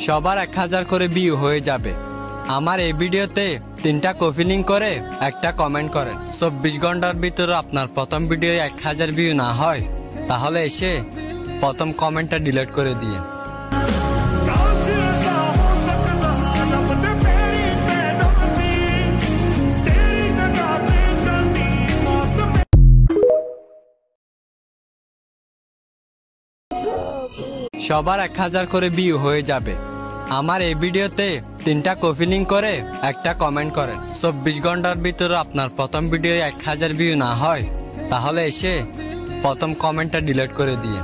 সবার 1000 করে ভিউ হয়ে যাবে। আমার এই ভিডিওতে 3টা কপি লিংক করে একটা কমেন্ট করেন। 24 ঘন্টার ভিতরে আপনার প্রথম ভিডিও 1000 ভিউ না হয় তাহলে এসে প্রথম কমেন্টটা ডিলিট করে দিয়ে। সবার 1000 করে ভিউ হয়ে যাবে। আমার এই ভিডিওতে 3টা কপি লিংক করে একটা কমেন্ট করেন। 24 ঘন্টার ভিতরে আপনার প্রথম ভিডিও 1000 ভিউ না হয় তাহলে এসে প্রথম কমেন্টটা ডিলিট করে দিয়ে।